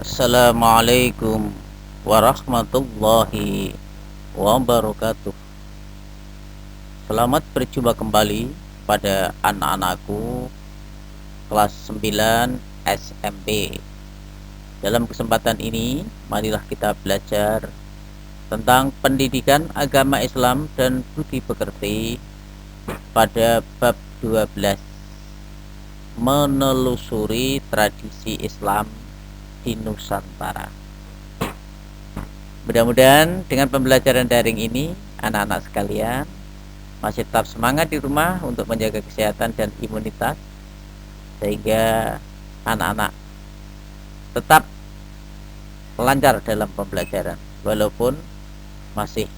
Assalamualaikum warahmatullahi wabarakatuh. Selamat berjumpa kembali pada anak-anakku kelas 9 SMP. Dalam kesempatan ini, marilah kita belajar tentang pendidikan agama Islam dan budi pekerti pada bab 12, menelusuri tradisi Islam di Nusantara. Mudah-mudahan dengan pembelajaran daring ini, anak-anak sekalian masih tetap semangat di rumah untuk menjaga kesehatan dan imunitas, sehingga anak-anak tetap lancar dalam pembelajaran walaupun masih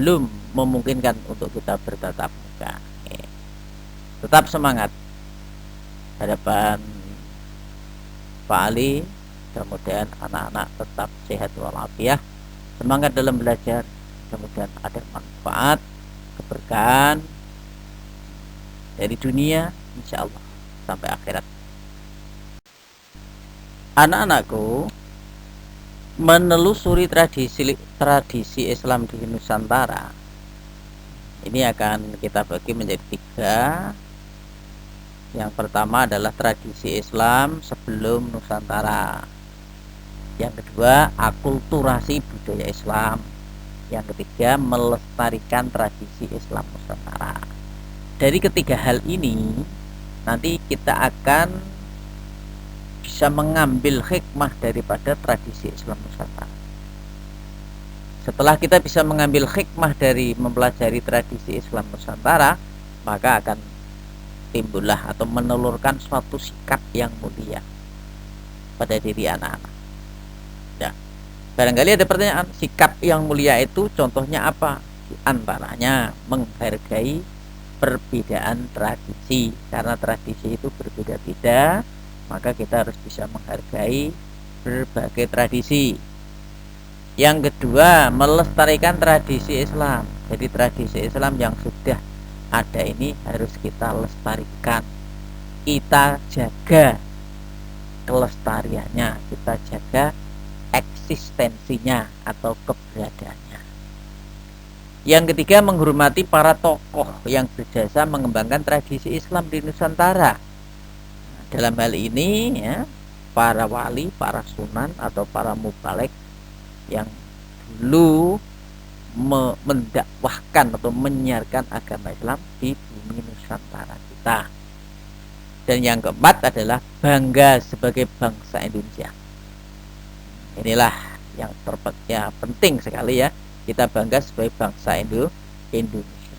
belum memungkinkan untuk kita bertatap muka. Tetap semangat. Harapan Pak Ali, kemudian anak-anak tetap sehat walafiat, semangat dalam belajar, kemudian ada manfaat, keberkahan dari dunia insya Allah sampai akhirat. Anak-anakku, menelusuri tradisi Islam di Nusantara ini akan kita bagi menjadi 3. Yang pertama adalah tradisi Islam sebelum Nusantara. Yang kedua, akulturasi budaya Islam. Yang ketiga, melestarikan tradisi Islam Nusantara. Dari ketiga hal ini, nanti kita akan bisa mengambil hikmah daripada tradisi Islam Nusantara. Setelah kita bisa mengambil hikmah dari mempelajari tradisi Islam Nusantara, maka akan timbullah atau menelurkan suatu sikap yang mulia pada diri anak-anak. Ya, barangkali ada pertanyaan, sikap yang mulia itu contohnya apa? Di antaranya menghargai perbedaan tradisi. Karena tradisi itu berbeda-beda, maka kita harus bisa menghargai berbagai tradisi. Yang kedua, melestarikan tradisi Islam. Jadi tradisi Islam yang sudah ada ini harus kita lestarikan, kita jaga kelestariannya, kita jaga eksistensinya atau keberadaannya. Yang ketiga, menghormati para tokoh yang berjasa mengembangkan tradisi Islam di Nusantara. Dalam hal ini ya, para wali, para sunan atau para mubalek yang dulu mendakwahkan atau menyiarkan agama Islam di bumi Nusantara kita. Dan yang keempat adalah bangga sebagai bangsa Indonesia. Inilah yang penting sekali ya, kita bangga sebagai bangsa Indonesia.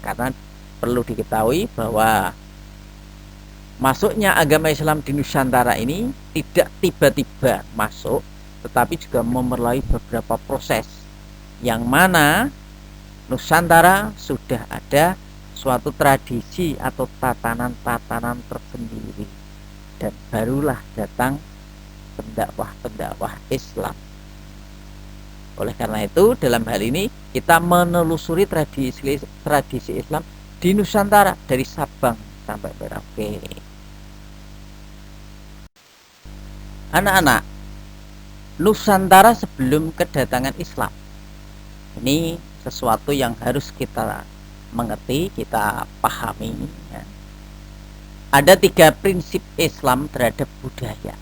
Karena perlu diketahui bahwa masuknya agama Islam di Nusantara ini tidak tiba-tiba masuk, tetapi juga memerlukan beberapa proses, yang mana Nusantara sudah ada suatu tradisi atau tatanan-tatanan tersendiri, dan barulah datang pendakwah-pendakwah Islam. Oleh karena itu, dalam hal ini kita menelusuri tradisi Islam di Nusantara dari Sabang sampai Merauke. Anak-anak, Nusantara sebelum kedatangan Islam ini sesuatu yang harus kita mengerti, kita pahami ya. Ada 3 prinsip Islam terhadap budaya.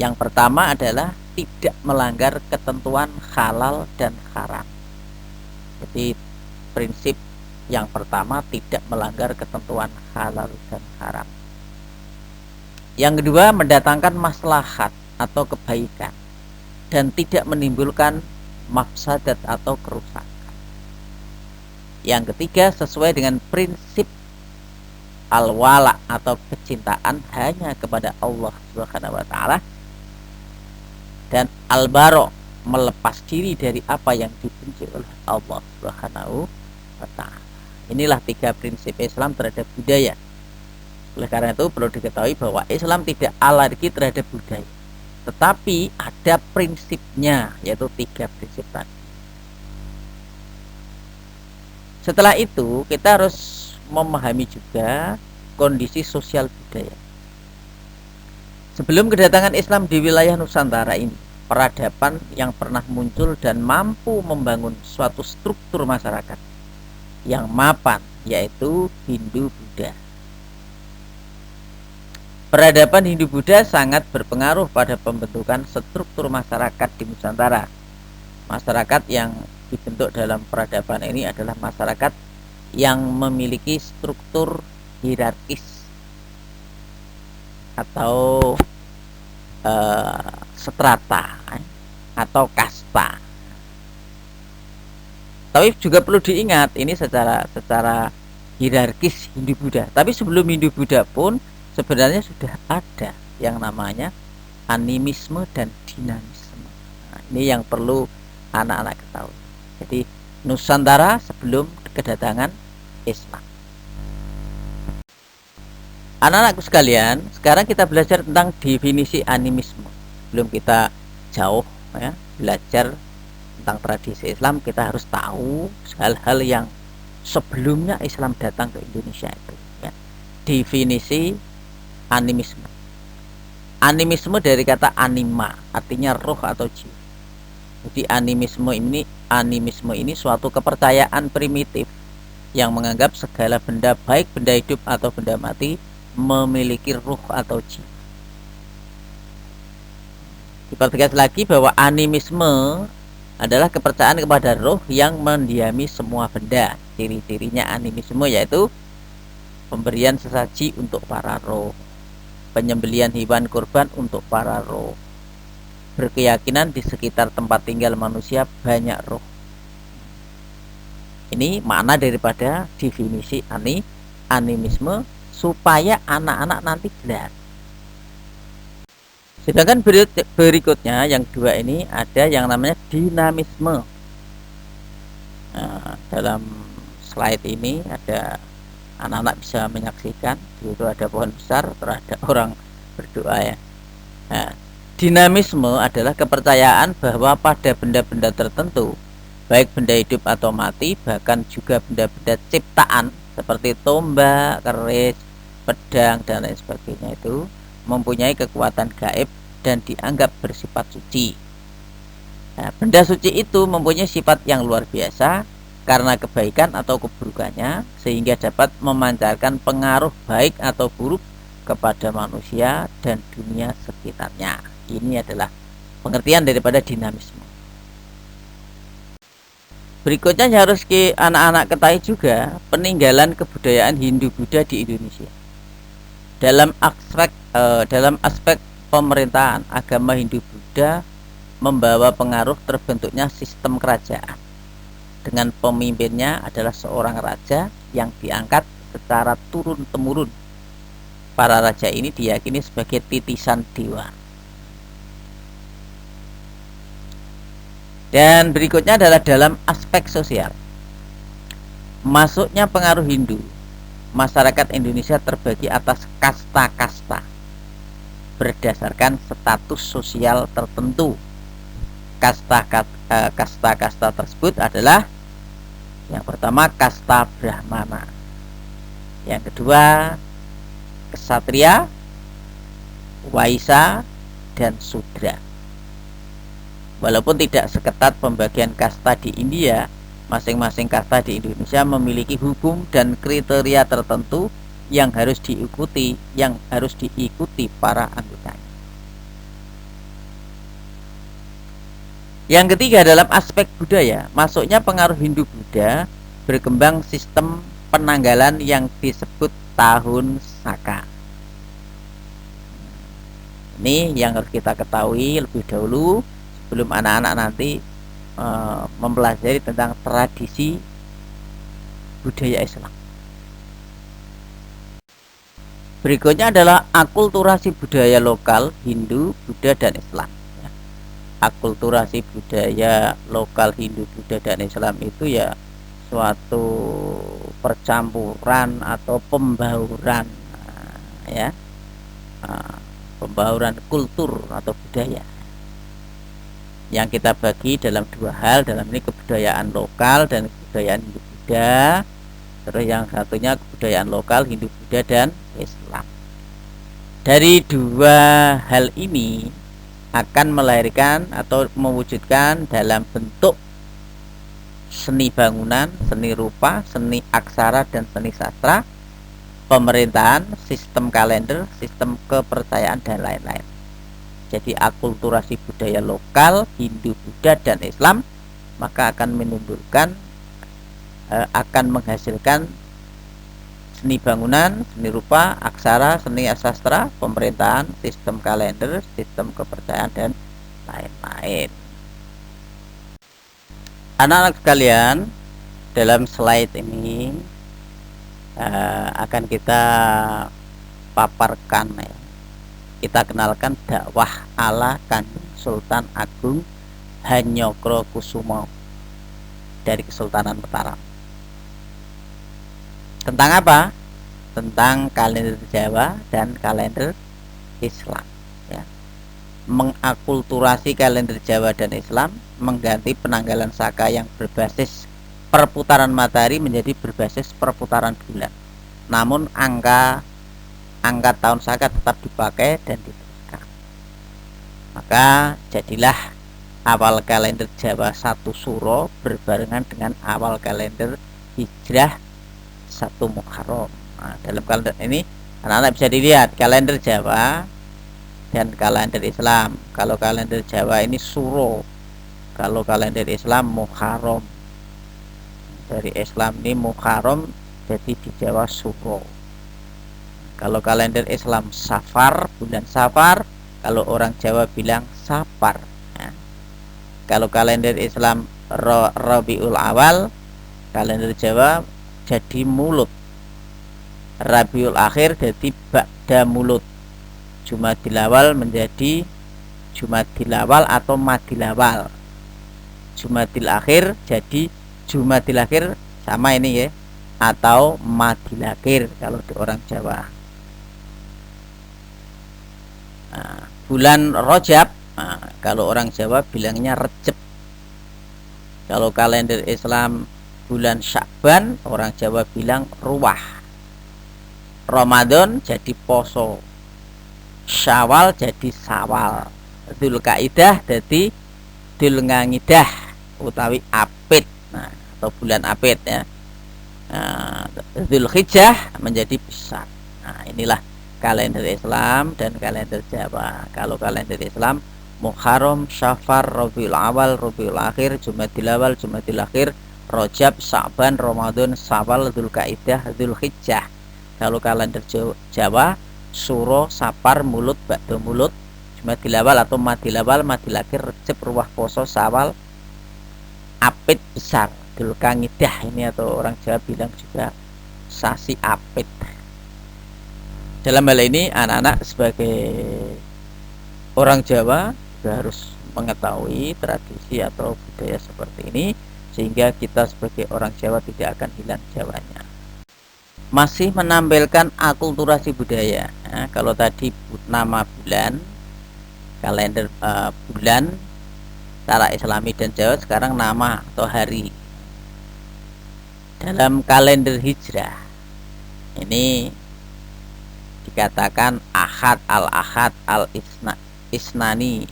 Yang pertama adalah tidak melanggar ketentuan halal dan haram. Jadi prinsip yang pertama, tidak melanggar ketentuan halal dan haram. Yang kedua, mendatangkan maslahat atau kebaikan dan tidak menimbulkan mafsadat atau kerusakan. Yang ketiga, sesuai dengan prinsip al-wala atau kecintaan hanya kepada Allah Subhanahu wa taala, dan al-bara, melepas diri dari apa yang dibenci oleh Allah Subhanahu wa taala. Inilah 3 prinsip Islam terhadap budaya. Oleh karena itu perlu diketahui bahwa Islam tidak alergi terhadap budaya, tetapi ada prinsipnya, yaitu 3 prinsip tadi. Setelah itu kita harus memahami juga kondisi sosial budaya. Sebelum kedatangan Islam di wilayah Nusantara ini, peradaban yang pernah muncul dan mampu membangun suatu struktur masyarakat yang mapan, yaitu Hindu-Buddha. Peradaban Hindu-Buddha sangat berpengaruh pada pembentukan struktur masyarakat di Nusantara. Masyarakat yang dibentuk dalam peradaban ini adalah masyarakat yang memiliki struktur hierarkis atau strata atau kasta. Tapi juga perlu diingat ini secara hierarkis Hindu-Buddha. Tapi sebelum Hindu-Buddha pun sebenarnya sudah ada yang namanya animisme dan dinamisme. Nah, ini yang perlu anak-anak ketahui. Jadi Nusantara sebelum kedatangan Islam. Anak-anakku sekalian, sekarang kita belajar tentang definisi animisme. Belum kita jauh ya, belajar tentang tradisi Islam, kita harus tahu hal-hal yang sebelumnya Islam datang ke Indonesia itu ya. Definisi animisme. Animisme dari kata anima, artinya roh atau jiwa. Jadi animisme ini suatu kepercayaan primitif yang menganggap segala benda, baik benda hidup atau benda mati, memiliki ruh atau jiwa. Dipertegas lagi bahwa animisme adalah kepercayaan kepada roh yang mendiami semua benda. Ciri-cirinya animisme yaitu pemberian sesaji untuk para roh, penyembelihan hewan kurban untuk para roh, berkeyakinan di sekitar tempat tinggal manusia banyak roh. Ini makna daripada definisi animisme supaya anak-anak nanti jelas. Sedangkan berikutnya yang dua ini ada yang namanya dinamisme. Nah, dalam slide ini ada anak-anak bisa menyaksikan, di situ ada pohon besar, terhadap orang berdoa ya. Nah, dinamisme adalah kepercayaan bahwa pada benda-benda tertentu, baik benda hidup atau mati, bahkan juga benda-benda ciptaan seperti tombak, keris, pedang dan lain sebagainya itu mempunyai kekuatan gaib dan dianggap bersifat suci. Nah, benda suci itu mempunyai sifat yang luar biasa karena kebaikan atau keburukannya, sehingga dapat memancarkan pengaruh baik atau buruk kepada manusia dan dunia sekitarnya. Ini adalah pengertian daripada dinamisme. Berikutnya yang harus anak-anak ketahui juga peninggalan kebudayaan Hindu-Buddha di Indonesia. Dalam aspek pemerintahan, agama Hindu-Buddha membawa pengaruh terbentuknya sistem kerajaan. Dengan pemimpinnya adalah seorang raja yang diangkat secara turun-temurun. Para raja ini diyakini sebagai titisan dewa. Dan berikutnya adalah dalam aspek sosial. Masuknya pengaruh Hindu, masyarakat Indonesia terbagi atas kasta-kasta berdasarkan status sosial tertentu. Kasta-kasta tersebut adalah yang pertama kasta Brahmana, yang kedua Ksatria, Waisya, dan Sudra. Walaupun tidak seketat pembagian kasta di India, masing-masing kasta di Indonesia memiliki hukum dan kriteria tertentu yang harus diikuti para anggotanya. Yang ketiga dalam aspek budaya, masuknya pengaruh Hindu-Buddha, berkembang sistem penanggalan yang disebut tahun Saka. Ini yang harus kita ketahui lebih dahulu sebelum anak-anak nanti mempelajari tentang tradisi budaya Islam. Berikutnya adalah akulturasi budaya lokal Hindu, Buddha, dan Islam. Akulturasi budaya lokal Hindu, Buddha, dan Islam itu ya suatu percampuran atau pembauran ya, pembauran kultur atau budaya yang kita bagi dalam dua hal. Dalam ini kebudayaan lokal dan kebudayaan Hindu Buddha. Terus yang satunya kebudayaan lokal Hindu Buddha dan Islam. Dari dua hal ini akan melahirkan atau mewujudkan dalam bentuk seni bangunan, seni rupa, seni aksara, dan seni sastra, pemerintahan, sistem kalender, sistem kepercayaan, dan lain-lain. Jadi akulturasi budaya lokal Hindu, Buddha, dan Islam maka akan menimbulkan akan menghasilkan seni bangunan, seni rupa, aksara, seni sastra, pemerintahan, sistem kalender, sistem kepercayaan, dan lain-lain. Anak-anak sekalian, dalam slide ini akan kita paparkan ya. Kita kenalkan dakwah ala Kanjeng Sultan Agung Hanyokrokusumo dari Kesultanan Mataram. Tentang apa? Tentang kalender Jawa dan kalender Islam ya. Mengakulturasi kalender Jawa dan Islam, mengganti penanggalan saka yang berbasis perputaran matahari menjadi berbasis perputaran bulan. Namun angka tahun saka tetap dipakai dan diteruskan. Maka jadilah awal kalender Jawa 1 Suro berbarengan dengan awal kalender Hijrah 1 Muharram. Nah, dalam kalender ini anak-anak bisa dilihat kalender Jawa dan kalender Islam. Kalau kalender Jawa ini Suro, kalau kalender Islam Muharram. Dari Islam ini Muharram, jadi di Jawa Suro. Kalau kalender Islam Safar, bulan Safar, kalau orang Jawa bilang Sapar ya. Kalau kalender Islam Rabiul Awal, kalender Jawa jadi Mulut. Rabiul Akhir jadi Ba'da Mulut. Jumadil Awal menjadi Jumadil Awal atau Madil Awal. Jumadil Akhir jadi Jumadil Akhir, sama ini ya, atau Madil Akhir kalau di orang Jawa. Nah, bulan Rajab, nah, kalau orang Jawa bilangnya Recep. Kalau kalender Islam bulan Sya'ban, orang Jawa bilang Ruwah. Ramadan jadi Poso, Syawal jadi Sawal, Dzulkaidah jadi Dzulngangidah utawi Apit, nah, atau bulan Apit ya. Dzulhijjah menjadi besar. Nah, inilah kalender Islam dan kalender Jawa. Kalau kalender Islam Muharram, Syafar, Rabiul Awal, Rabiul Akhir, Jumadil Awal, Jumadil Akhir, Rajab, Sa'ban, Ramadan, Syawal, Dzulkaidah, Dzulhijjah. Kalau kalender Jawa Suro, Sapar, Mulut, Ba'da Mulut, Jumadil Awal atau Madil Awal, Madil Akhir, Recep, Ruwah, Poso, Sawal, Apit besar, Dzulkangidah ini atau orang Jawa bilang juga Sasi Apit. Dalam hal ini anak-anak sebagai orang Jawa juga harus mengetahui tradisi atau budaya seperti ini sehingga kita sebagai orang Jawa tidak akan hilang Jawanya. Masih menampilkan akulturasi budaya ya, kalau tadi nama bulan, kalender bulan secara Islami dan Jawa, sekarang nama atau hari. Dalam kalender Hijrah ini dikatakan Ahad, Al-Ahad, Al-Isnani,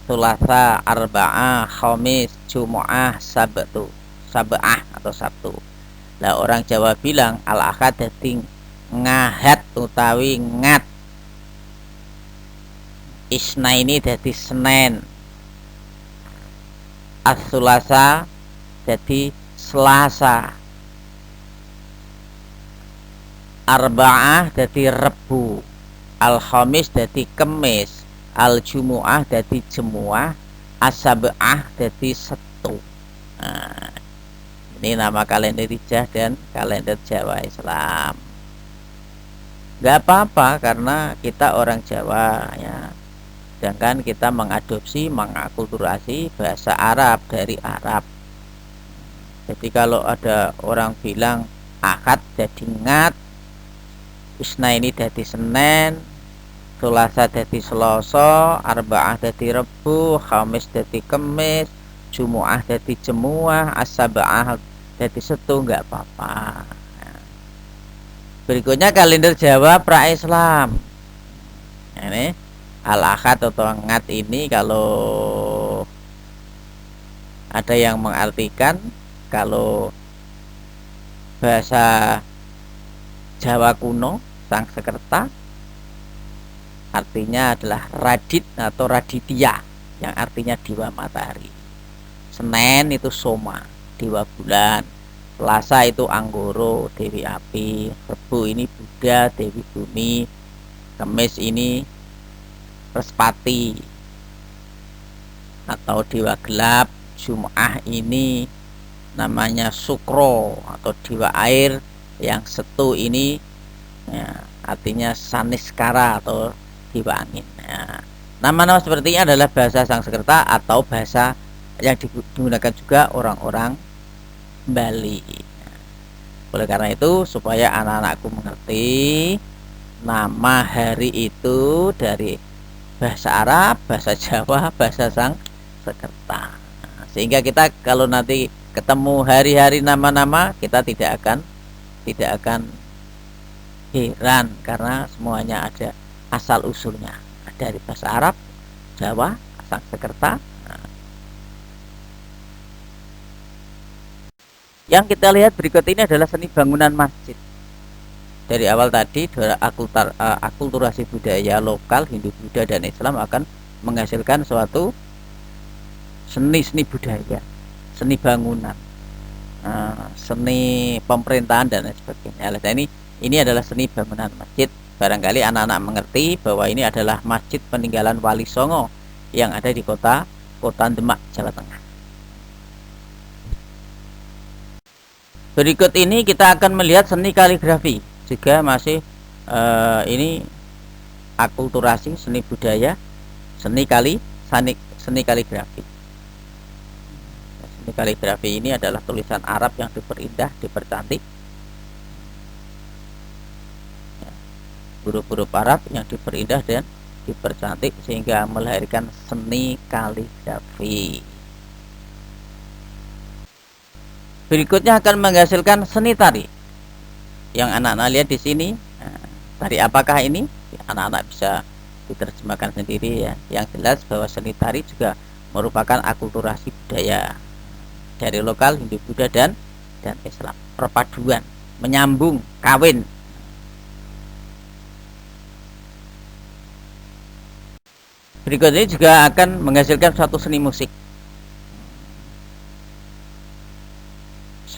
Sulasa, Arba'ah, Khamis, Jumu'ah, Sab'ah atau Sabtu. Lah orang Jawa bilang Al-Ahad dadi Ngahad utawi ngat. Isnaini dadi Senen. As-Sulasa dadi Selasa. Arba'ah dadi Rebu. Al-Khamis dadi Kemis. Al-Jumu'ah dadi Jemuah. As-Sab'ah dadi Setu. Nah, ini nama kalender Hijrah dan kalender Jawa Islam. Gak apa-apa karena kita orang Jawa ya. Sedangkan kita mengadopsi, mengakulturasi bahasa Arab dari Arab. Jadi kalau ada orang bilang Ahad jadi Ngat, Isnaini dadi Senen, Sulasa dadi Selasa, Arba'ah dadi Rebu, Khamis dadi Kemis, Jumu'ah dadi Jemuah, As-Sab'ah dadi Setu, nggak apa-apa. Berikutnya kalender Jawa pra-Islam. Ini al-ahad atau ngat ini kalau ada yang mengartikan kalau bahasa Jawa kuno Sangsekerta artinya adalah Radit atau Raditya yang artinya dewa matahari. Senin itu Soma, dewa bulan. Selasa itu Anggoro, dewi api. Rebo ini Buddha, dewi bumi. Kamis ini Respati atau dewa gelap. Jum'ah ini namanya Sukro atau dewa air. Yang Setu ini ya, artinya Saniskara atau dewa angin. Ya, nama-nama seperti ini adalah bahasa Sangsekerta atau bahasa yang digunakan juga orang-orang Bali. Oleh karena itu, supaya anak-anakku mengerti, nama hari itu dari bahasa Arab, bahasa Jawa, bahasa Sangsekerta. Sehingga kita kalau nanti ketemu hari-hari nama-nama, kita tidak akan heran karena semuanya ada asal usulnya dari bahasa Arab, Jawa, Sangsekerta. Yang kita lihat berikut ini adalah seni bangunan masjid. Dari awal tadi akulturasi budaya lokal Hindu, Buddha, dan Islam akan menghasilkan suatu seni budaya, seni bangunan, seni pemerintahan dan lain sebagainya. Ini adalah seni bangunan masjid. Barangkali anak-anak mengerti bahwa ini adalah masjid peninggalan Wali Songo yang ada di kota Demak, Jawa Tengah. Berikut ini kita akan melihat seni kaligrafi, juga masih ini akulturasi seni budaya, seni kaligrafi. Seni kaligrafi ini adalah tulisan Arab yang diperindah, dipercantik. Huruf-huruf Arab yang diperindah dan dipercantik sehingga melahirkan seni kaligrafi. Berikutnya akan menghasilkan seni tari. Yang anak-anak lihat di sini, tari apakah ini? Anak-anak bisa diterjemahkan sendiri ya. Yang jelas bahwa seni tari juga merupakan akulturasi budaya dari lokal Hindu, Buddha, dan Islam. Perpaduan, menyambung, kawin. Berikut ini juga akan menghasilkan suatu seni musik.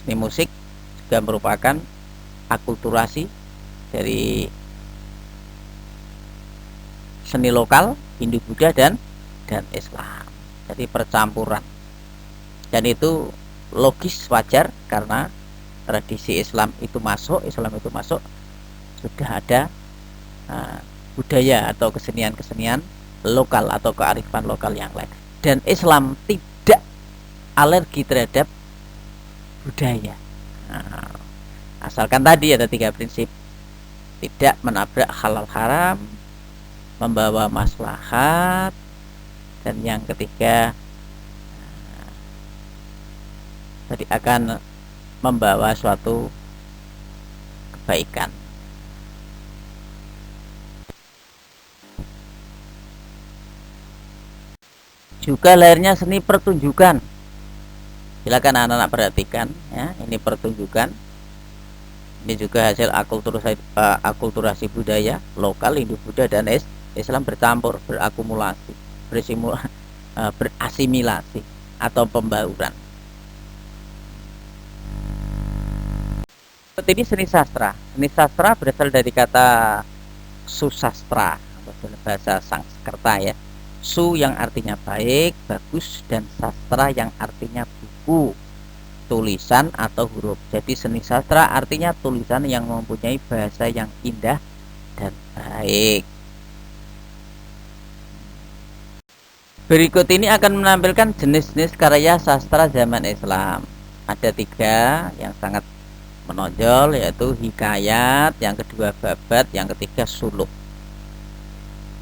Seni musik juga merupakan akulturasi dari seni lokal Hindu, Buddha, dan Islam. Jadi percampuran. Dan itu logis, wajar karena tradisi Islam itu masuk, sudah ada budaya atau kesenian-kesenian lokal atau kearifan lokal yang lain. Dan Islam tidak alergi terhadap budaya. Asalkan tadi ada 3 prinsip: tidak menabrak halal haram, membawa maslahat, dan yang ketiga tadi akan membawa suatu kebaikan. Juga lahirnya seni pertunjukan. Silakan anak-anak perhatikan ya, ini pertunjukan. Ini juga hasil akulturasi budaya lokal Hindu, Buddha, dan Islam bercampur, berakumulasi, berasimilasi atau pembauran. Seperti ini seni sastra. Seni sastra berasal dari kata susastra atau bahasa Sangsekerta ya. Su yang artinya baik, bagus, dan sastra yang artinya buku, tulisan atau huruf. Jadi seni sastra artinya tulisan yang mempunyai bahasa yang indah dan baik. Berikut ini akan menampilkan jenis-jenis karya sastra zaman Islam. Ada 3 yang sangat menonjol, yaitu hikayat, yang kedua babat, yang ketiga suluk.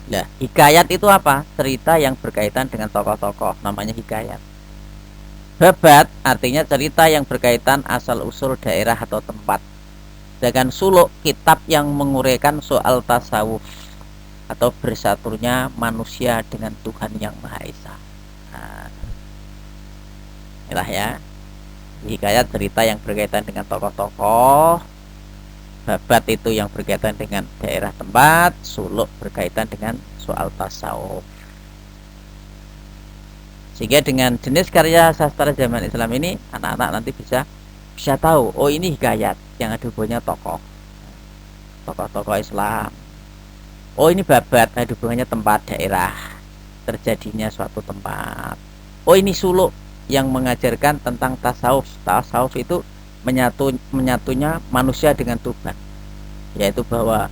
Nah, hikayat itu apa? Cerita yang berkaitan dengan tokoh-tokoh, namanya hikayat. Babat artinya cerita yang berkaitan asal-usul daerah atau tempat. Sedangkan suluk kitab yang menguraikan soal tasawuf atau bersatunya manusia dengan Tuhan yang Maha Esa. Nah, inilah ya hikayat cerita yang berkaitan dengan tokoh-tokoh, babat itu yang berkaitan dengan daerah tempat, suluk berkaitan dengan soal tasawuf. Sehingga dengan jenis karya sastra zaman Islam ini anak-anak nanti bisa tahu, oh ini hikayat yang ada hubungannya tokoh-tokoh Islam. Oh ini babat ada hubungannya tempat, daerah, terjadinya suatu tempat. Oh ini suluk yang mengajarkan tentang tasawuf. Tasawuf itu menyatunya manusia dengan Tuhan, yaitu bahwa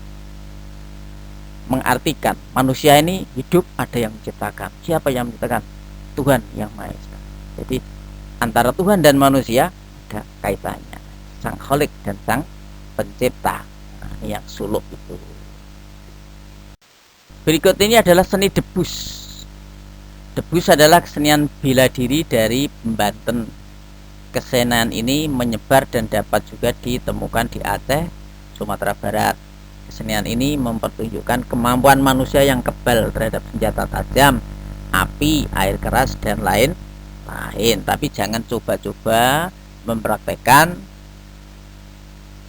mengartikan manusia ini hidup ada yang menciptakan. Siapa yang menciptakan? Tuhan yang Maha Esa. Jadi antara Tuhan dan manusia ada kaitannya, sang kholik dan sang pencipta. Nah, ini yang suluk itu. Berikut ini adalah seni debus. Debus adalah kesenian bela diri dari Banten. Kesenian ini menyebar dan dapat juga ditemukan di Aceh, Sumatera Barat. Kesenian ini mempertunjukkan kemampuan manusia yang kebal terhadap senjata tajam, api, air keras, dan lain-lain. Tapi jangan coba-coba mempraktekkan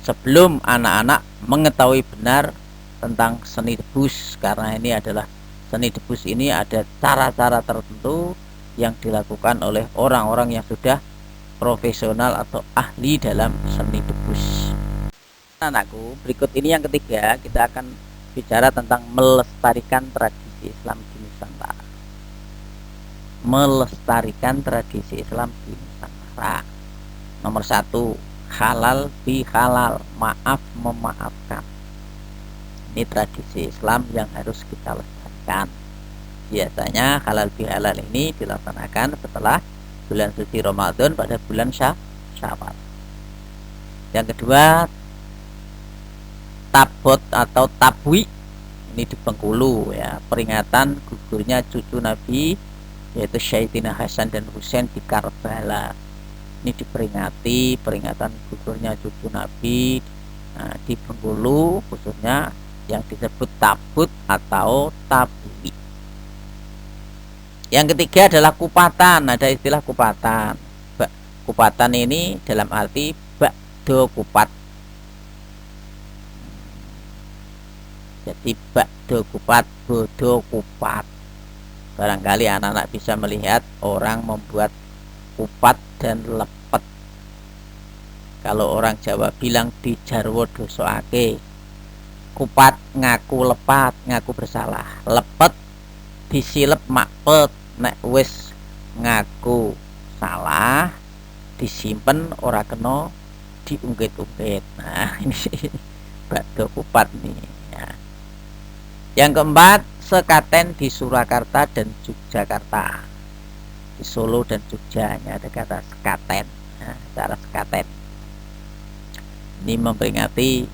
sebelum anak-anak mengetahui benar tentang seni debus, karena ini adalah seni debus ini ada cara-cara tertentu yang dilakukan oleh orang-orang yang sudah profesional atau ahli dalam seni debus. Anakku, berikut ini yang ketiga, kita akan bicara tentang melestarikan tradisi Islam di Nusantara. Melestarikan tradisi Islam di Nusantara. Nomor 1, halal bihalal, maaf memaafkan. Ini tradisi Islam yang harus kita lestarikan. Biasanya halal bihalal ini dilaksanakan setelah bulan suci Ramadan pada bulan Syawal. Yang kedua, tabot atau tabwi, ini di Bengkulu ya, peringatan gugurnya cucu Nabi yaitu Sayyidina Hasan dan Husain di Karbala. Ini diperingati peringatan gugurnya cucu Nabi. Nah, di Bengkulu khususnya yang disebut tabut atau tabwi. Yang ketiga adalah kupatan. Ada istilah kupatan. Kupatan ini dalam arti bakdo kupat. Jadi bakdo kupat, bodo kupat. Barangkali anak-anak bisa melihat orang membuat kupat dan lepet. Kalau orang Jawa bilang di jarwo dosoake, kupat ngaku lepat, ngaku bersalah. Lepet disilep makpet, nek wis ngaku salah disimpen ora kena diungkit-ungkit. Nah, ini bakdo kupat nih ya. Yang keempat, sekaten di Surakarta dan Yogyakarta. Di Solo dan Jogja ada kata sekaten. Nah, cara sekaten ini memperingati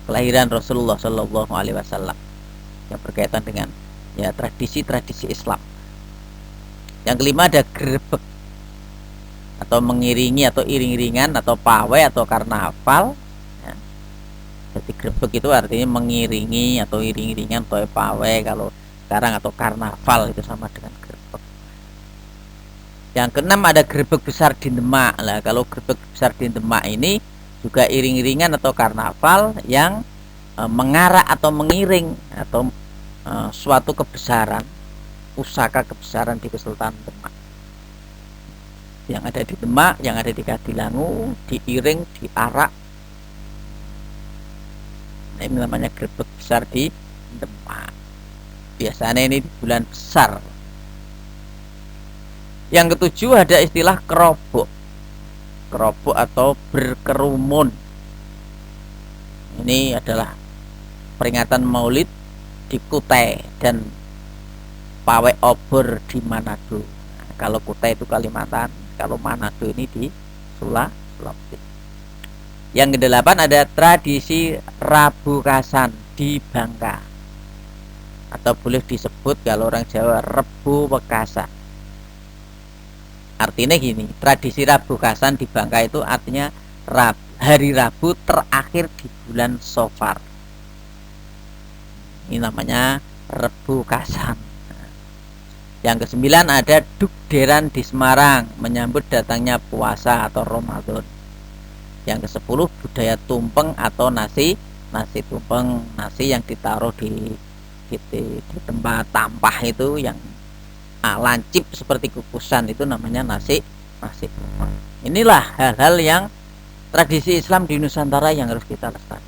kelahiran Rasulullah Shallallahu Alaihi Wasallam yang berkaitan dengan ya tradisi-tradisi Islam. Yang kelima ada grebek atau mengiringi atau iring-iringan atau pawai atau karnaval. Jadi grebek itu artinya mengiringi atau iring-iringan atau pawai, kalau sekarang atau karnaval itu sama dengan grebek. Yang keenam ada grebek besar di Demak. Lah kalau grebek besar di Demak ini juga iring-iringan atau karnaval yang mengarak atau mengiring atau suatu kebesaran, pusaka kebesaran di Kesultanan Demak. Yang ada di Demak, yang ada di Kadilangu, diiring, diarak. Nah, ini namanya grebek besar di Demak. Biasanya ini di bulan besar. Yang ketujuh ada istilah kerobok. Kerobok atau berkerumun. Ini adalah peringatan Maulid di Kutai dan pawai obor di Manado. Nah, kalau Kutai itu Kalimantan, kalau Manado ini di Sulawesi. Yang kedelapan ada tradisi Rabu Kasan di Bangka, atau boleh disebut kalau orang Jawa Rebu Wekasan. Artinya gini, tradisi Rabu Kasan di Bangka itu artinya hari Rabu terakhir di bulan Safar. Ini namanya Rebu Kasan. Yang ke-9 ada Dukderan di Semarang, menyambut datangnya puasa atau Ramadan. Yang ke-10 budaya tumpeng atau nasi tumpeng, nasi yang ditaruh di tempat tampah itu yang lancip seperti kukusan, itu namanya nasi tumpeng. Inilah hal-hal yang tradisi Islam di Nusantara yang harus kita lestarikan.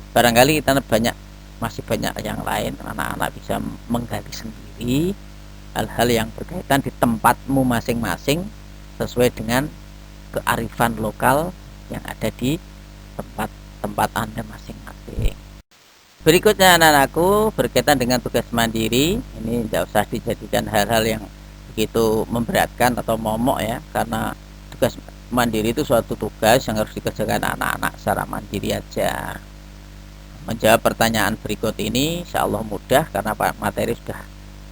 Barangkali kita masih banyak yang lain, anak-anak bisa menggali sendiri hal-hal yang berkaitan di tempatmu masing-masing sesuai dengan kearifan lokal yang ada di tempat Anda masing-masing. Berikutnya anak-anakku, berkaitan dengan tugas mandiri. Ini tidak usah dijadikan hal-hal yang begitu memberatkan atau momok ya, karena tugas mandiri itu suatu tugas yang harus dikerjakan anak-anak secara mandiri aja. Menjawab pertanyaan berikut ini insya Allah mudah, karena materi sudah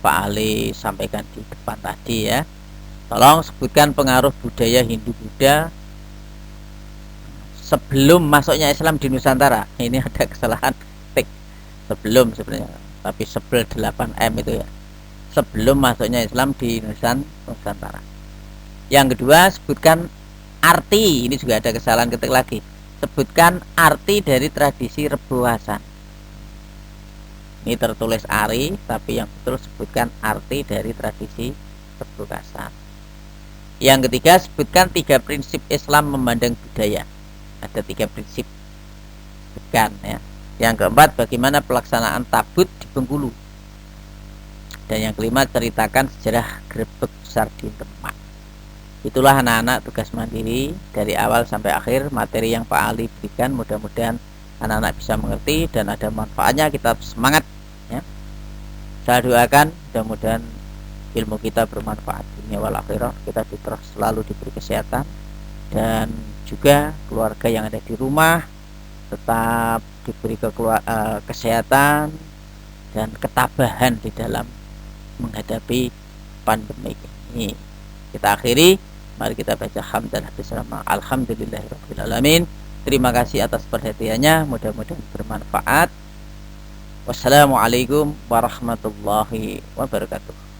Pak Ali sampaikan di depan tadi ya. Tolong sebutkan pengaruh budaya Hindu-Buddha sebelum masuknya Islam di Nusantara. Ini ada kesalahan ketik, sebelum sebenarnya, tapi sebel 8M itu ya, sebelum masuknya Islam di Nusantara. Yang kedua, sebutkan arti. Ini juga ada kesalahan ketik lagi. Sebutkan arti dari tradisi Rebu Kasan. Ini tertulis Ari, tapi yang betul sebutkan arti dari tradisi Rebu Kasan. Yang ketiga, sebutkan 3 prinsip Islam memandang budaya. Ada 3 prinsip, sebutkan ya. Yang keempat, bagaimana pelaksanaan tabut di Bengkulu. Dan yang kelima, ceritakan sejarah Grebek Besar di Demak. Itulah anak-anak tugas mandiri dari awal sampai akhir materi yang Pak Ali berikan. Mudah-mudahan anak-anak bisa mengerti dan ada manfaatnya. Kita semangat ya. Saya doakan mudah-mudahan ilmu kita bermanfaat dunia wal akhirah, kita terus selalu diberi kesehatan, dan juga keluarga yang ada di rumah tetap diberi kesehatan dan ketabahan di dalam menghadapi pandemi ini. Kita akhiri, mari kita baca hamdalah bersama. Alhamdulillahirabbil alamin. Terima kasih atas perhatiannya, mudah-mudahan bermanfaat. Wassalamualaikum warahmatullahi wabarakatuh.